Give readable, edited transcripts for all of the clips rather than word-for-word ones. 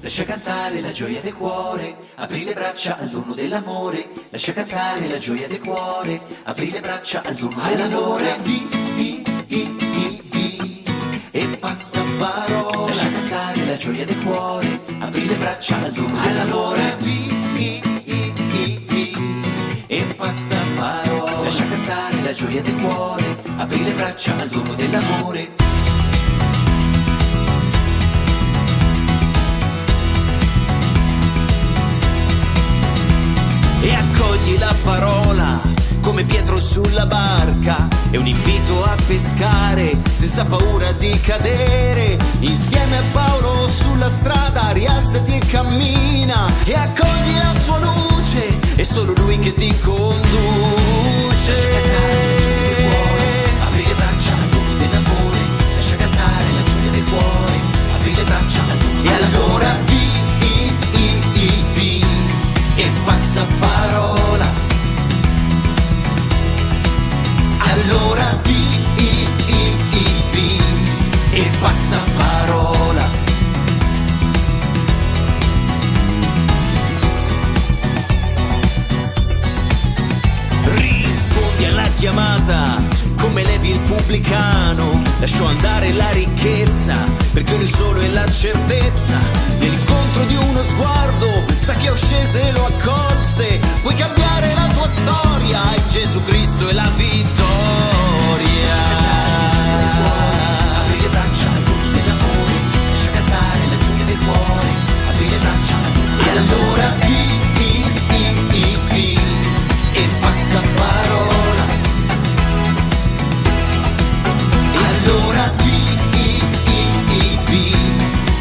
lascia cantare la gioia del cuore, apri le braccia al dono dell'amore, lascia cantare la gioia del cuore, apri le braccia al dono dell'amore. E passa parola, lascia cantare la gioia del cuore, apri le braccia al dono dell'amore. E passa parola, lascia cantare la gioia del cuore, apri le braccia al dono dell'amore. E accogli la parola come Pietro sulla barca, è un invito a pescare senza paura di cadere. Insieme a Paolo sulla strada rialzati e cammina, e accogli la sua luce, è solo lui che ti conduce. Lascia cantare la gioia del cuore, apri le braccia al dono dell'amore, lascia cantare la gioia del cuore, apri le braccia al dono dell'amore. E allora e passa parola, allora e passa parola. Rispondi alla chiamata come Levi il pubblicano, lasciò andare la ricchezza perché lui solo è la certezza. Nell'incontro di uno sguardo Zaccheo scese e lo accolse, puoi cambiare la tua storia e Gesù Cristo è la vittoria. Apri le braccia al dono dell'amore, lascia cantare la gioia del cuore, apri le braccia al dono dell'amore. E allora e passa parola, e allora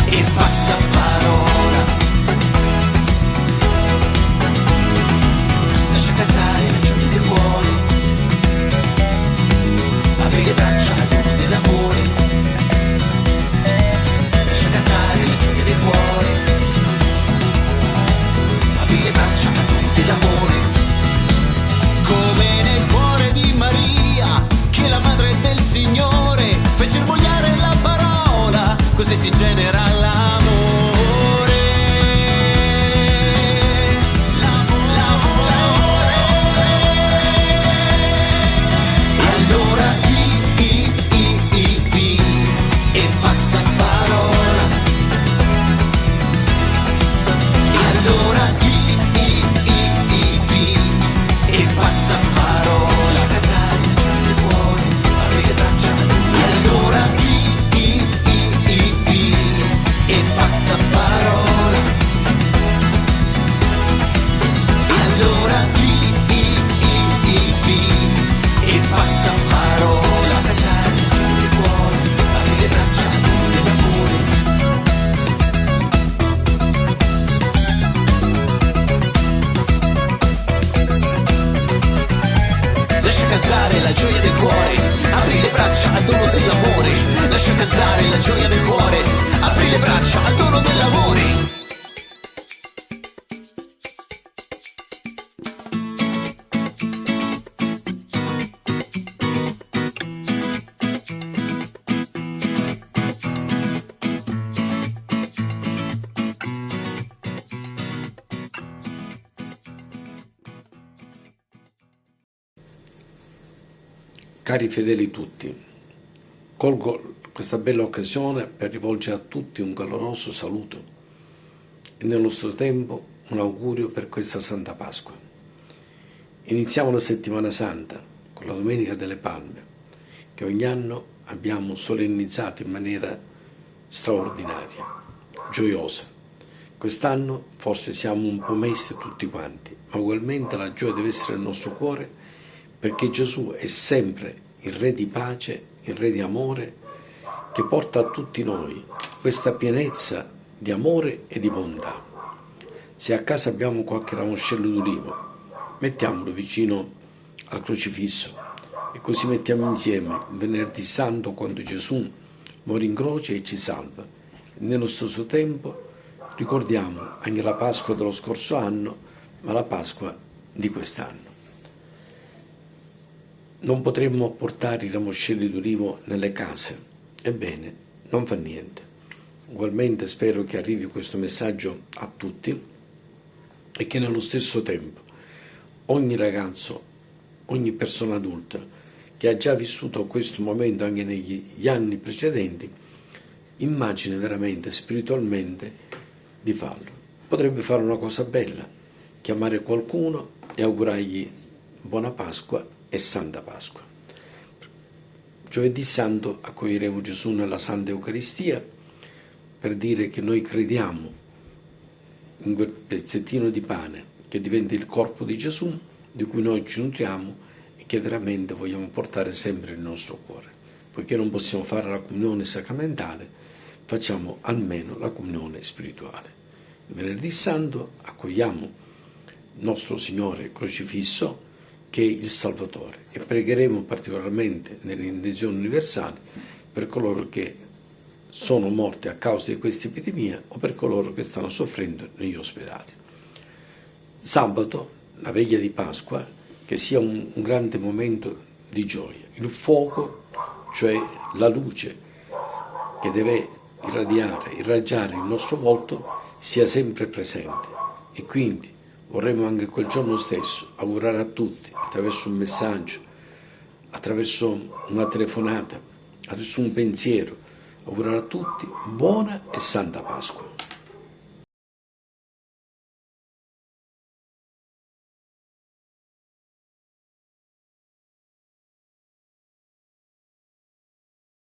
e passa parola, lascia cantare la gioia del cuore, apri le braccia al dono dell'amore, lascia cantare la gioia del cuore, apri le braccia al dono dell'amore. Come nel cuore di Maria, che la madre del Signore fece germogliare la parola, così si genera l'amore. E allora e passa parola, e allora e passa parola, lascia cantare la gioia del cuore, apri le braccia, e allora e passa parola, e allora e passa parola, lascia cantare la gioia del cuore, apri le braccia al dono dell'amore. Lascia cantare la gioia del cuore, apri le braccia al dono dell'amore, lascia cantare la gioia del cuore, apri le braccia al dono dell'amore. Cari fedeli tutti, colgo questa bella occasione per rivolgere a tutti un caloroso saluto e nello stesso tempo un augurio per questa Santa Pasqua. Iniziamo la Settimana Santa con la Domenica delle Palme, che ogni anno abbiamo solennizzato in maniera straordinaria, gioiosa. Quest'anno forse siamo un po' messi tutti quanti, ma ugualmente la gioia deve essere nel nostro cuore, perché Gesù è sempre il Re di pace, il Re di amore, che porta a tutti noi questa pienezza di amore e di bontà. Se a casa abbiamo qualche ramoscello d'ulivo, mettiamolo vicino al crocifisso e così mettiamo insieme il Venerdì Santo, quando Gesù morì in croce e ci salva. E nello stesso tempo ricordiamo anche la Pasqua dello scorso anno, ma la Pasqua di quest'anno. Non potremmo portare i ramoscelli d'ulivo nelle case. Ebbene, non fa niente. Ugualmente spero che arrivi questo messaggio a tutti e che nello stesso tempo ogni ragazzo, ogni persona adulta che ha già vissuto questo momento anche negli anni precedenti, immagini veramente, spiritualmente, di farlo. Potrebbe fare una cosa bella, chiamare qualcuno e augurargli buona Pasqua e Santa Pasqua. Giovedì Santo accoglieremo Gesù nella Santa Eucaristia per dire che noi crediamo in quel pezzettino di pane che diventa il corpo di Gesù, di cui noi ci nutriamo e che veramente vogliamo portare sempre nel nostro cuore. Poiché non possiamo fare la comunione sacramentale, facciamo almeno la comunione spirituale. Il Venerdì Santo accogliamo nostro Signore crocifisso, che è il Salvatore, e pregheremo particolarmente nelle intenzioni universali per coloro che sono morti a causa di questa epidemia o per coloro che stanno soffrendo negli ospedali. Sabato, la veglia di Pasqua, che sia un grande momento di gioia. Il fuoco, cioè la luce che deve irraggiare il nostro volto, sia sempre presente. E quindi vorremmo anche quel giorno stesso augurare a tutti, attraverso un messaggio, attraverso una telefonata, attraverso un pensiero, augurare a tutti buona e Santa Pasqua.